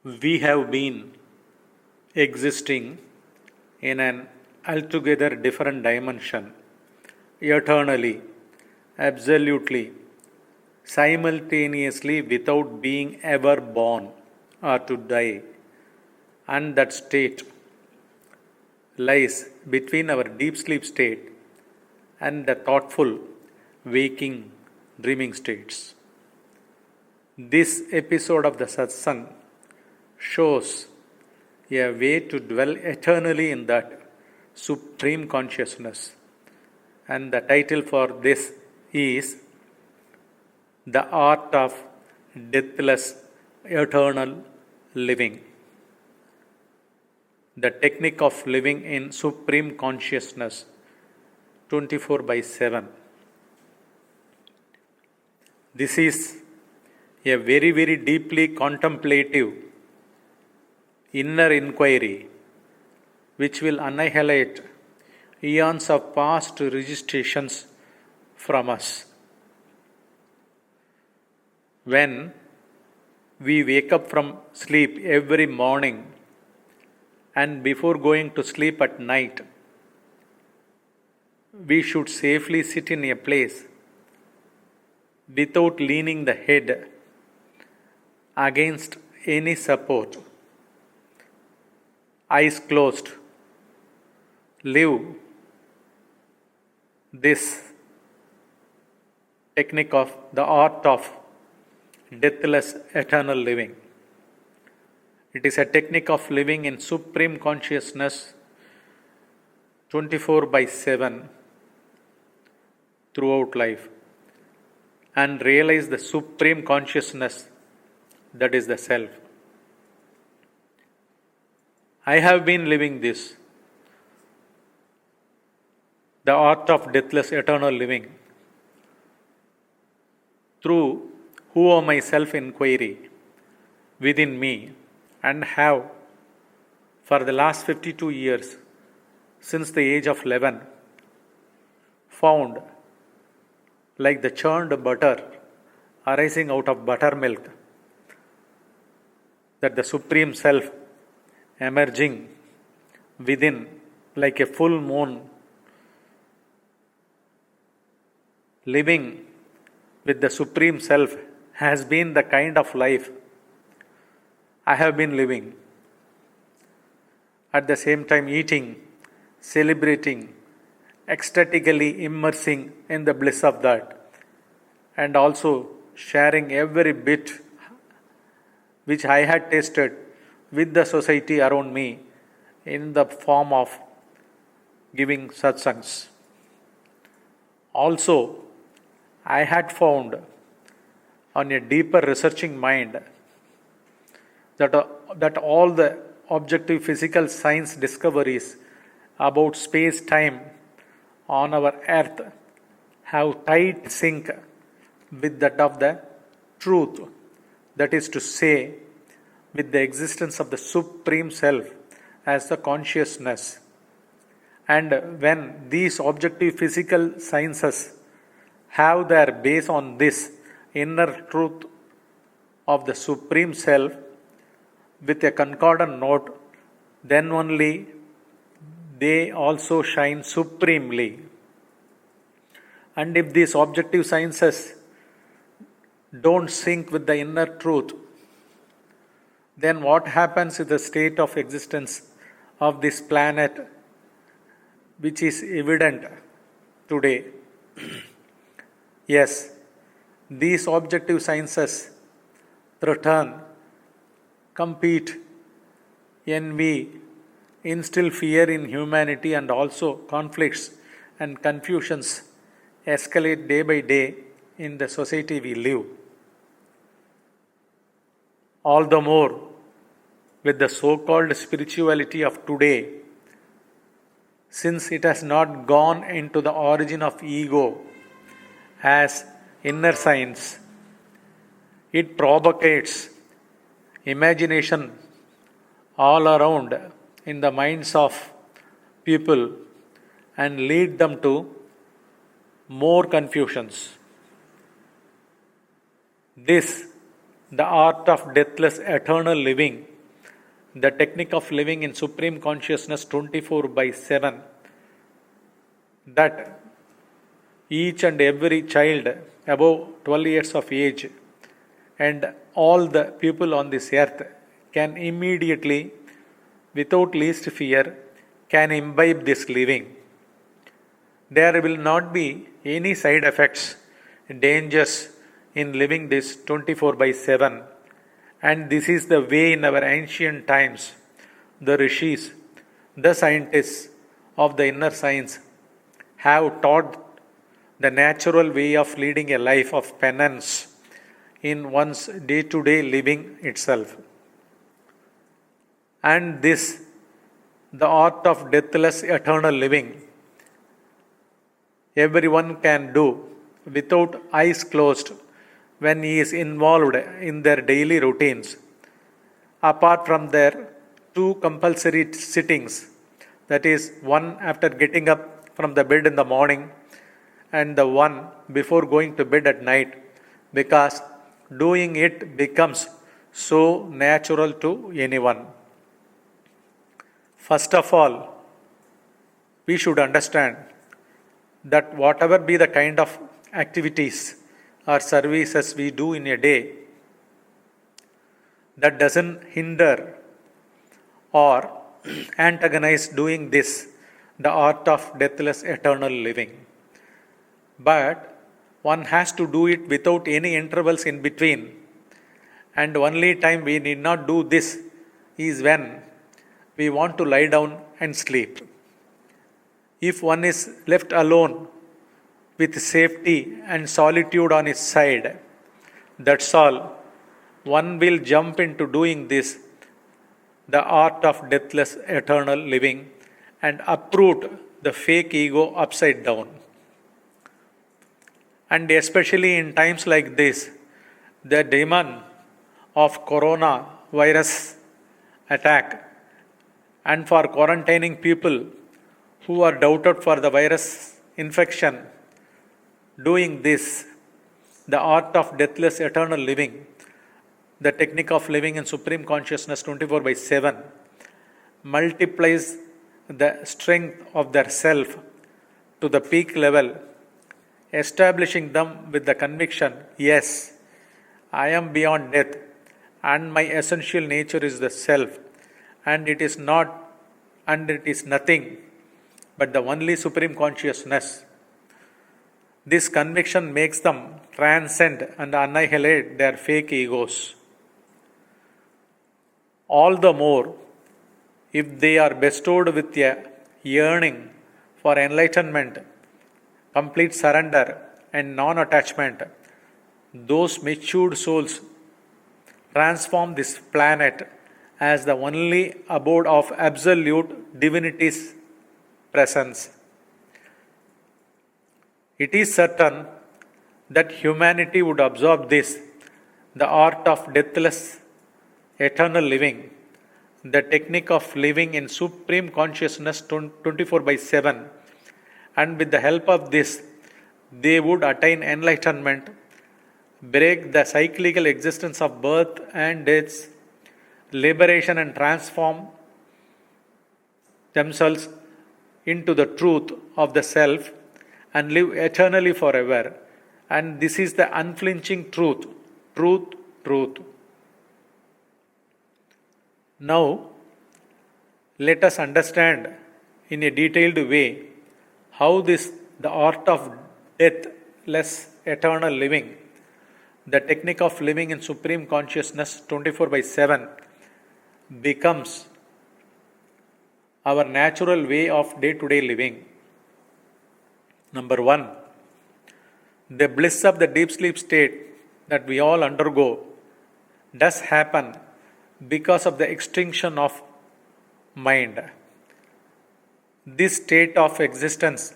We have been existing in an altogether different dimension, eternally, absolutely, simultaneously without being ever born or to die, and that state lies between our deep sleep state and the thoughtful, waking, dreaming states. This episode of the Satsang shows a way to dwell eternally in that supreme consciousness. And the title for this is The Art of Deathless Eternal Living. The technique of living in supreme consciousness 24/7. This is a very, very deeply contemplative inner inquiry which will annihilate eons of past registrations from us. When we wake up from sleep every morning and before going to sleep at night, we should safely sit in a place without leaning the head against any support. Eyes closed. Live this technique of the art of deathless eternal living. It is a technique of living in supreme consciousness 24/7 throughout life and realize the supreme consciousness that is the self. I have been living this, the art of deathless eternal living, through WhoAmI self-enquiry within me, and have for the last 52 years, since the age of 11, found like the churned butter arising out of buttermilk, that the Supreme Self emerging within like a full moon, living with the Supreme Self has been the kind of life I have been living. At the same time eating, celebrating, ecstatically immersing in the bliss of that, and also sharing every bit which I had tasted with the society around me in the form of giving Satsangs. Also, I had found on a deeper researching mind that all the objective physical science discoveries about space-time on our earth have tight sync with that of the truth, that is to say, with the existence of the Supreme Self as the consciousness. And when these objective physical sciences have their base on this inner truth of the Supreme Self with a concordant note, then only they also shine supremely. And if these objective sciences don't sync with the inner truth, then what happens is the state of existence of this planet, which is evident today. Yes, these objective sciences threaten, compete, envy, instill fear in humanity, and also conflicts and confusions escalate day by day in the society we live. All the more with the so-called spirituality of today, since it has not gone into the origin of ego as inner science, it propagates imagination all around in the minds of people and lead them to more confusions. This the art of deathless eternal living, the technique of living in supreme consciousness 24 by 7, that each and every child above 12 years of age and all the people on this earth can immediately, without least fear, can imbibe this living. There will not be any side effects, dangers in living this 24 by 7. And this is the way in our ancient times, the rishis, the scientists of the inner science have taught the natural way of leading a life of penance in one's day-to-day living itself. And this, the art of deathless eternal living, everyone can do without eyes closed when he is involved in their daily routines, apart from their two compulsory sittings, that is, one after getting up from the bed in the morning and the one before going to bed at night, because doing it becomes so natural to anyone. First of all, we should understand that whatever be the kind of activities or services we do in a day, that doesn't hinder or antagonize doing this, the art of deathless eternal living. But one has to do it without any intervals in between. And only time we need not do this is when we want to lie down and sleep. If one is left alone with safety and solitude on his side, that's all. One will jump into doing this, the art of deathless eternal living, and uproot the fake ego upside down. And especially in times like this, the demon of coronavirus attack, and for quarantining people who are doubted for the virus infection, doing this, the art of deathless eternal living, the technique of living in supreme consciousness 24 by 7, multiplies the strength of their self to the peak level, establishing them with the conviction, yes, I am beyond death and my essential nature is the self, and it is not and it is nothing but the only supreme consciousness. This conviction makes them transcend and annihilate their fake egos. All the more if they are bestowed with a yearning for enlightenment, complete surrender and non-attachment. Those matured souls transform this planet as the only abode of absolute divinity's presence. It is certain that humanity would absorb this, the art of deathless eternal living, the technique of living in supreme consciousness 24 by 7, and with the help of this, they would attain enlightenment, break the cyclical existence of birth and deaths, liberation, and transform themselves into the truth of the self and live eternally forever. And this is the unflinching truth. Now, let us understand in a detailed way how this, the art of deathless eternal living, the technique of living in supreme consciousness 24 by 7, becomes our natural way of day-to-day living. Number 1, the bliss of the deep sleep state that we all undergo does happen because of the extinction of mind. This state of existence,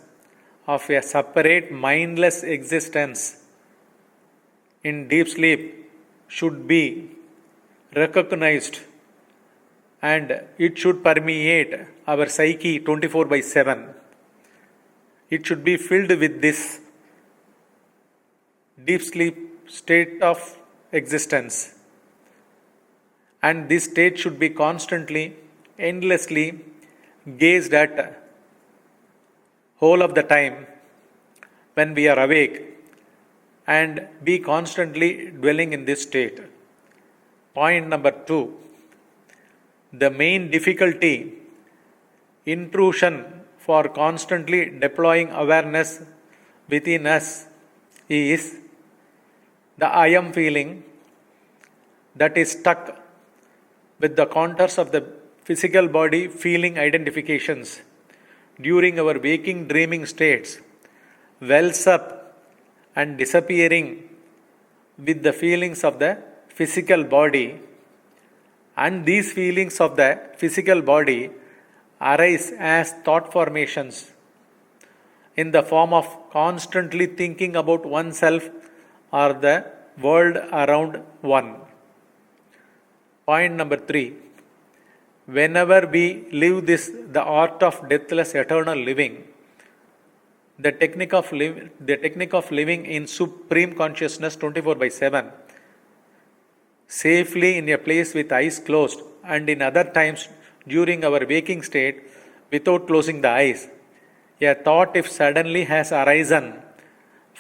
of a separate mindless existence in deep sleep, should be recognized, and it should permeate our psyche 24 by 7. It should be filled with this deep sleep state of existence. and this state should be constantly, endlessly gazed at whole of the time when we are awake, and be constantly dwelling in this state. Point number 2. The main difficulty, intrusion for constantly deploying awareness within us is the I am feeling that is stuck with the contours of the physical body feeling identifications during our waking dreaming states, wells up and disappearing with the feelings of the physical body, and these feelings of the physical body arise as thought formations in the form of constantly thinking about oneself or the world around one. Point number 3. Whenever we live this, the art of deathless eternal living, the technique of living in supreme consciousness 24/7, safely in a place with eyes closed, and in other times during our waking state without closing the eyes. A thought, if suddenly has arisen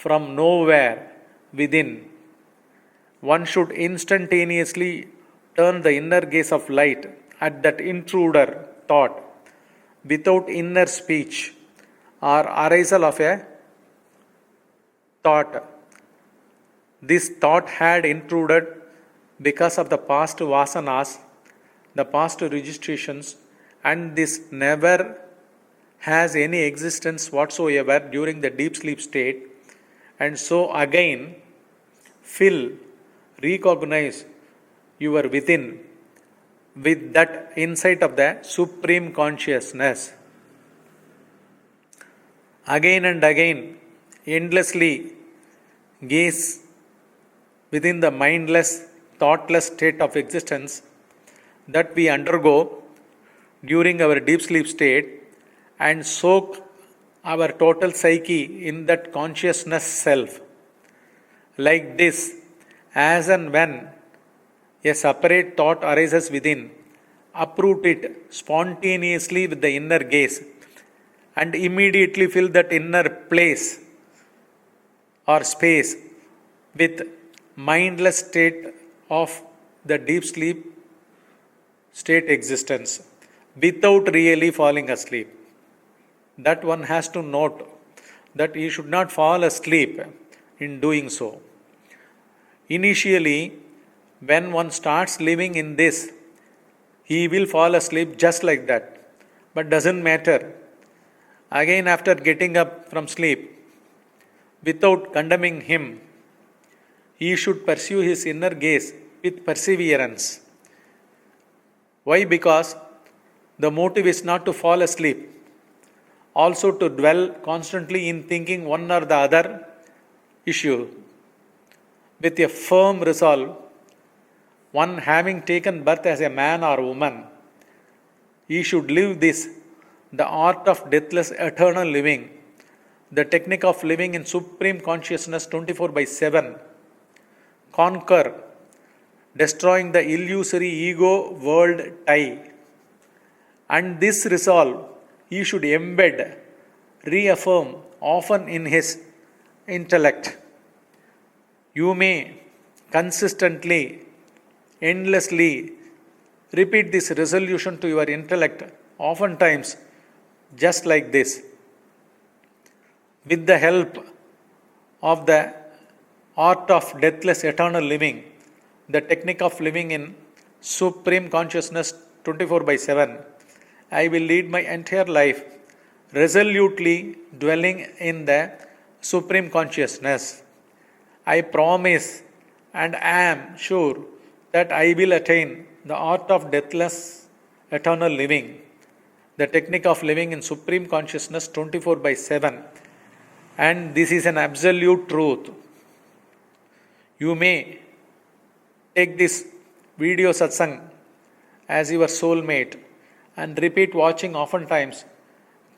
from nowhere within, one should instantaneously turn the inner gaze of light at that intruder thought without inner speech or arisal of a thought. This thought had intruded because of the past vasanas, the past registrations, and this never has any existence whatsoever during the deep sleep state, and so again recognize your within with that insight of the supreme consciousness. Again and again, endlessly gaze within the mindless, thoughtless state of existence that we undergo during our deep sleep state, and soak our total psyche in that consciousness self. Like this, as and when a separate thought arises within, uproot it spontaneously with the inner gaze and immediately fill that inner place or space with mindless state of the deep sleep state existence without really falling asleep. That one has to note that you should not fall asleep in doing so. Initially, when one starts living in this, he will fall asleep just like that. But doesn't matter. Again, after getting up from sleep, without condemning him, he should pursue his inner gaze with perseverance. Why? Because the motive is not to fall asleep, also to dwell constantly in thinking one or the other issue with a firm resolve. One having taken birth as a man or woman, he should live this, the art of deathless eternal living, the technique of living in supreme consciousness 24/7, conquer, destroying the illusory ego world tie. And this resolve he should embed, reaffirm often in his intellect. You may consistently, endlessly repeat this resolution to your intellect, oftentimes just like this. With the help of the art of deathless eternal living, the technique of living in supreme consciousness 24/7, I will lead my entire life resolutely dwelling in the supreme consciousness. I promise and am sure that I will attain the art of deathless eternal living, the technique of living in supreme consciousness 24/7. And this is an absolute truth. You may take this video satsang as your soulmate and repeat watching oftentimes,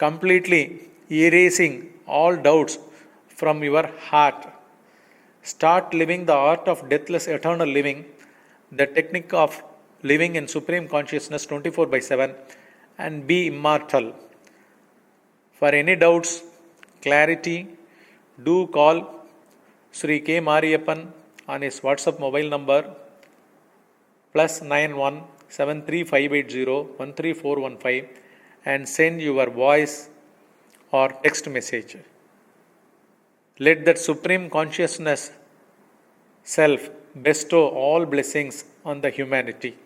completely erasing all doubts from your heart. Start living the art of deathless eternal living, the technique of living in supreme consciousness 24 by 7 and be immortal. For any doubts, clarity, do call Sri K. Mariyappan on his WhatsApp mobile number +91 73580 13415 and send your voice or text message. Let that supreme consciousness self bestow all blessings on the humanity.